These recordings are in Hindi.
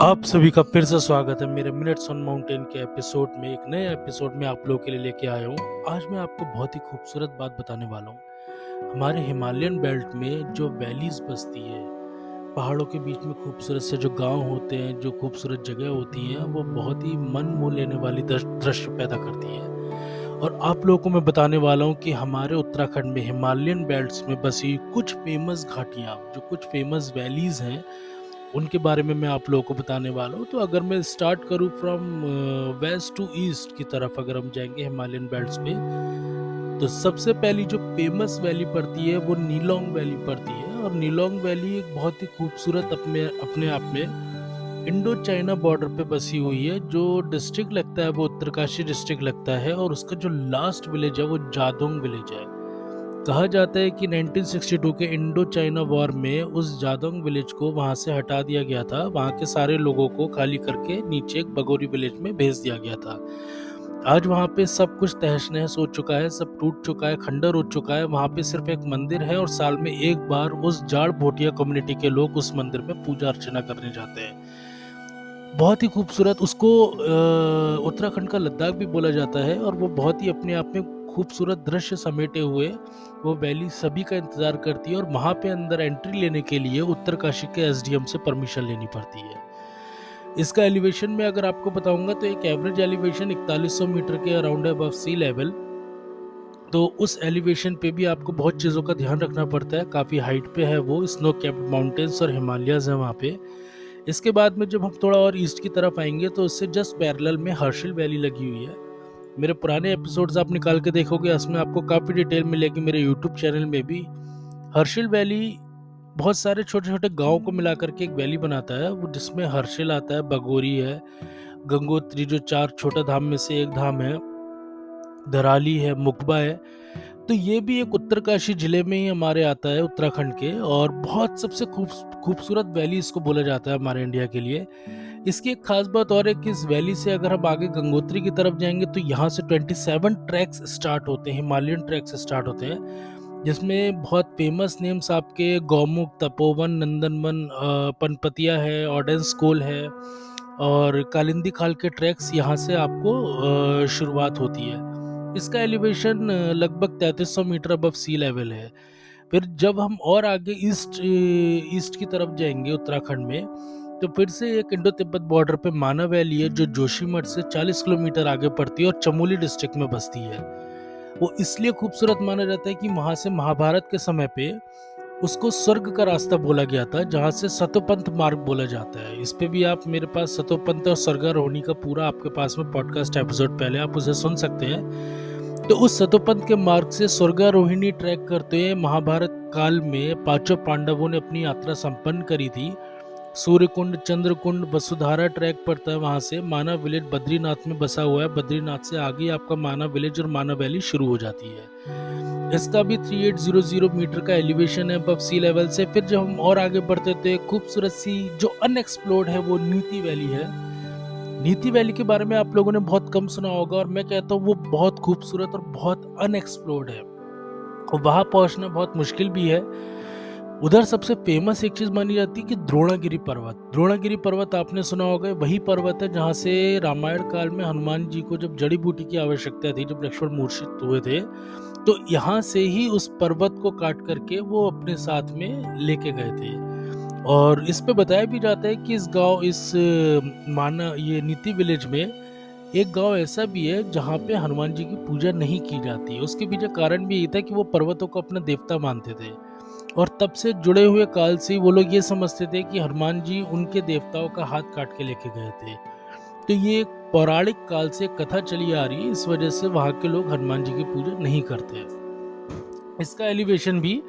आप सभी का फिर से स्वागत है मेरे मिनट्स ऑन माउंटेन के एपिसोड में। एक नए एपिसोड में आप लोगों के लिए लेके आया हूँ। आज मैं आपको बहुत ही खूबसूरत बात बताने वाला हूँ। हमारे हिमालयन बेल्ट में जो वैलीज बसती है, पहाड़ों के बीच में खूबसूरत से जो गांव होते हैं, जो खूबसूरत जगह होती हैं, वो बहुत ही मन मोह लेने वाली दृश्य पैदा करती है। और आप लोगों को मैं बताने वाला हूँ कि हमारे उत्तराखंड में हिमालयन बेल्ट्स में बसी कुछ फेमस घाटियाँ, जो कुछ फेमस वैलीज हैं, उनके बारे में मैं आप लोगों को बताने वाला हूँ। तो अगर मैं स्टार्ट करूँ फ्रॉम वेस्ट टू ईस्ट की तरफ, अगर हम जाएंगे हिमालयन बेल्ट्स पे, तो सबसे पहली जो फेमस वैली पड़ती है वो नीलोंग वैली पड़ती है। और नीलोंग वैली एक बहुत ही खूबसूरत अपने अपने आप में इंडो चाइना बॉर्डर पे बसी हुई है। जो डिस्ट्रिक्ट लगता है वो उत्तरकाशी डिस्ट्रिक्ट लगता है, और उसका जो लास्ट विलेज है वो जादोंग विलेज है। कहा जाता है कि 1962 के इंडो चाइना वॉर में उस जादोंग विलेज को वहां से हटा दिया गया था। वहां के सारे लोगों को खाली करके नीचे एक बगोरी विलेज में भेज दिया गया था। आज वहां पे सब कुछ तहस नहस हो चुका है, सब टूट चुका है, खंडर हो चुका है। वहां पे सिर्फ एक मंदिर है, और साल में एक बार उस जाड़ भोटिया कम्युनिटी के लोग उस मंदिर में पूजा अर्चना करने जाते हैं। बहुत ही खूबसूरत उसको उत्तराखंड का लद्दाख भी बोला जाता है। और वो बहुत ही अपने आप में खूबसूरत दृश्य समेटे हुए वो वैली सभी का इंतजार करती है। और वहां पे अंदर एंट्री लेने के लिए उत्तरकाशी के एसडीएम से परमिशन लेनी पड़ती है। इसका एलिवेशन में अगर आपको बताऊंगा तो एक एवरेज एलिवेशन 4100 मीटर के अराउंड अबव सी लेवल। तो उस एलिवेशन पे भी आपको बहुत चीज़ों का ध्यान रखना पड़ता है। काफ़ी हाइट पे है वो, स्नो कैप्ड माउंटेन्स और हिमालयाज है वहाँ पे। इसके बाद में जब हम थोड़ा और ईस्ट की तरफ आएंगे तो उससे जस्ट पैरेलल में हर्षिल वैली लगी हुई है। मेरे पुराने एपिसोड्स आप निकाल के देखोगे, उसमें आपको काफ़ी डिटेल मिलेगी। मेरे यूट्यूब चैनल में भी हर्षिल वैली बहुत सारे छोटे छोटे गाँव को मिला करके एक वैली बनाता है, वो जिसमें हर्षिल आता है, बगोरी है, गंगोत्री जो 4 छोटा धाम में से एक धाम है, धराली है, मुकबा है। तो ये भी एक उत्तरकाशी जिले में ही हमारे आता है, उत्तराखंड के। और बहुत सबसे खूबसूरत वैली इसको बोला जाता है हमारे इंडिया के लिए। इसकी एक खास बात और है कि इस वैली से अगर हम आगे गंगोत्री की तरफ जाएंगे तो यहाँ से 27 ट्रैक्स स्टार्ट होते हैं, हिमालयन ट्रैक्स स्टार्ट होते हैं, जिसमें बहुत फेमस नेम्स आपके गौमुख, तपोवन, नंदनवन, पनपतिया है, ऑडेंस कोल है, और कालिंदी खाल के ट्रैक्स यहाँ से आपको शुरुआत होती है। इसका एलिवेशन लगभग 3300 मीटर अबव सी लेवल है। फिर जब हम और आगे ईस्ट की तरफ जाएंगे उत्तराखंड में, तो फिर से एक इंडो तिब्बत बॉर्डर पे माना वैली है, जो जोशीमठ से 40 किलोमीटर आगे पड़ती है और चमोली डिस्ट्रिक्ट में बसती है। वो इसलिए खूबसूरत माना जाता है कि वहां से महाभारत के समय पे उसको स्वर्ग का रास्ता बोला गया था, जहां से सतोपंथ मार्ग बोला जाता है। इस पे भी आप मेरे पास सतोपंथ और स्वर्गारोहणी का पूरा आपके पास में पॉडकास्ट एपिसोड पहले आप उसे सुन सकते हैं। तो उस सतोपंथ के मार्ग से स्वर्गारोहिणी ट्रैक करते हुए महाभारत काल में पांचों पांडवों ने अपनी यात्रा संपन्न करी थी। सूर्यकुंड, चंद्रकुंड, वसुधारा ट्रैक पड़ता है, वहां से माना विलेज बद्रीनाथ में बसा हुआ है। बद्रीनाथ से आगे आपका माना विलेज और माना वैली शुरू हो जाती है। इसका भी 3800 मीटर का एलिवेशन है अबव सी लेवल से। फिर जब हम और आगे बढ़ते थे, खूबसूरत सी जो अनएक्सप्लोर्ड है वो नीति वैली है। नीति वैली के बारे में आप लोगों ने बहुत कम सुना होगा, और मैं कहता हूँ वो बहुत खूबसूरत और बहुत अनएक्सप्लोर्ड है, और वहां पहुंचना बहुत मुश्किल भी है। उधर सबसे फेमस एक चीज मानी जाती है कि द्रोणागिरी पर्वत। द्रोणागिरी पर्वत आपने सुना होगा, वही पर्वत है जहाँ से रामायण काल में हनुमान जी को जब जड़ी बूटी की आवश्यकता थी, जब लक्ष्मण मूर्छित हुए थे, तो यहाँ से ही उस पर्वत को काट करके वो अपने साथ में लेके गए थे। और इस पे बताया भी जाता है कि माना ये नीति विलेज में एक गांव ऐसा भी है जहाँ पे हनुमान जी की पूजा नहीं की जाती है। उसके पीछे कारण भी यही था कि वो पर्वतों को अपना देवता मानते थे, और तब से जुड़े हुए काल से वो लोग ये समझते थे कि हनुमान जी उनके देवताओं का हाथ काट के लेके गए थे। तो ये एक पौराणिक काल से कथा चली आ रही है, इस वजह से वहां के लोग हनुमान जी की पूजा नहीं करते। इसका एलिवेशन भी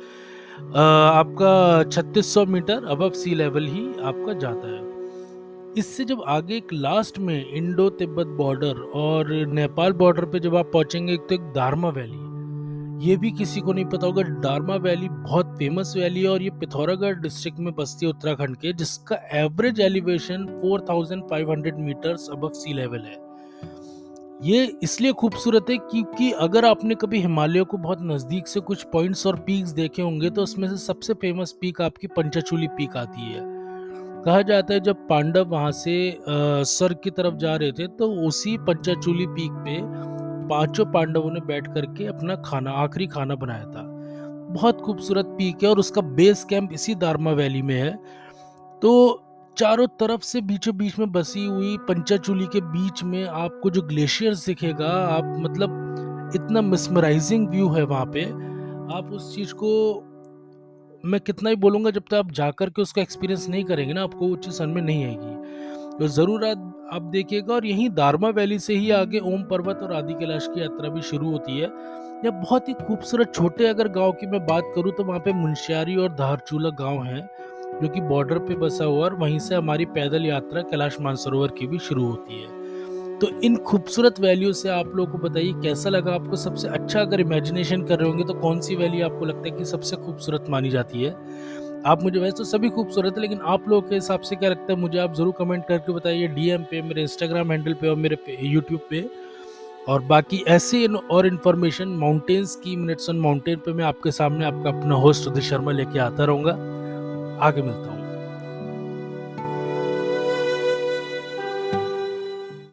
आपका 3600 मीटर अबव सी लेवल ही आपका जाता है। इससे जब आगे एक लास्ट में इंडो तिब्बत बॉर्डर और नेपाल बॉर्डर पे जब आप पहुंचेंगे, तो एक दारमा वैली, ये भी किसी को नहीं पता होगा। दारमा वैली बहुत फेमस वैली है, और ये पिथौरागढ़ डिस्ट्रिक्ट में बसती है उत्तराखंड के, जिसका average elevation 4500 metres above sea level है। ये इसलिए खूबसूरत है क्योंकि अगर आपने कभी हिमालय को बहुत नजदीक से कुछ पॉइंट्स और पीक्स देखे होंगे, तो उसमें से सबसे फेमस पीक आपकी पंचचूली पीक आती है। कहा जाता है जब पांडव वहाँ से स्वर्ग की तरफ जा रहे थे तो उसी पंचाचूली पीक पे पांचों पांडवों ने बैठ करके अपना खाना आखिरी खाना बनाया था। बहुत खूबसूरत पीक है और उसका बेस कैंप इसी दारमा वैली में है। तो चारों तरफ से बीचों बीच में बसी हुई पंचाचूली के बीच में आपको जो ग्लेशियर्स दिखेगा, आप मतलब इतना मिसमराइजिंग व्यू है वहाँ पे। आप उस चीज़ को मैं कितना ही बोलूँगा, जब तक आप जाकर के उसका एक्सपीरियंस नहीं करेंगे ना, आपको वो चीज़ समझ में नहीं आएगी। तो ज़रूर आप देखिएगा। और यहीं दारमा वैली से ही आगे ओम पर्वत और आदि कैलाश की यात्रा भी शुरू होती है। यह बहुत ही खूबसूरत छोटे अगर गाँव की मैं बात करूँ तो वहाँ पे मुंशियारी और धारचूला गाँव है, जो कि बॉर्डर पे बसा हुआ है, और वहीं से हमारी पैदल यात्रा कैलाश मानसरोवर की भी शुरू होती है। तो इन खूबसूरत वैलियों से आप लोगों को बताइए कैसा लगा आपको? सबसे अच्छा अगर इमेजिनेशन कर रहे होंगे तो कौन सी वैली आपको लगता है कि सबसे खूबसूरत मानी जाती है? आप मुझे, वैसे तो सभी खूबसूरत है, लेकिन आप लोगों के हिसाब से क्या लगता है मुझे आप ज़रूर कमेंट करके बताइए, डीएम पे, मेरे इंस्टाग्राम हैंडल पे और मेरे यूट्यूब पे। और बाकी ऐसे और इन्फॉर्मेशन माउंटेन्स की, मिनट्स ऑन माउंटेन पे मैं आपके सामने आपका अपना होस्ट उदित शर्मा लेके आता रहूँगा। आगे मिलता हूँ।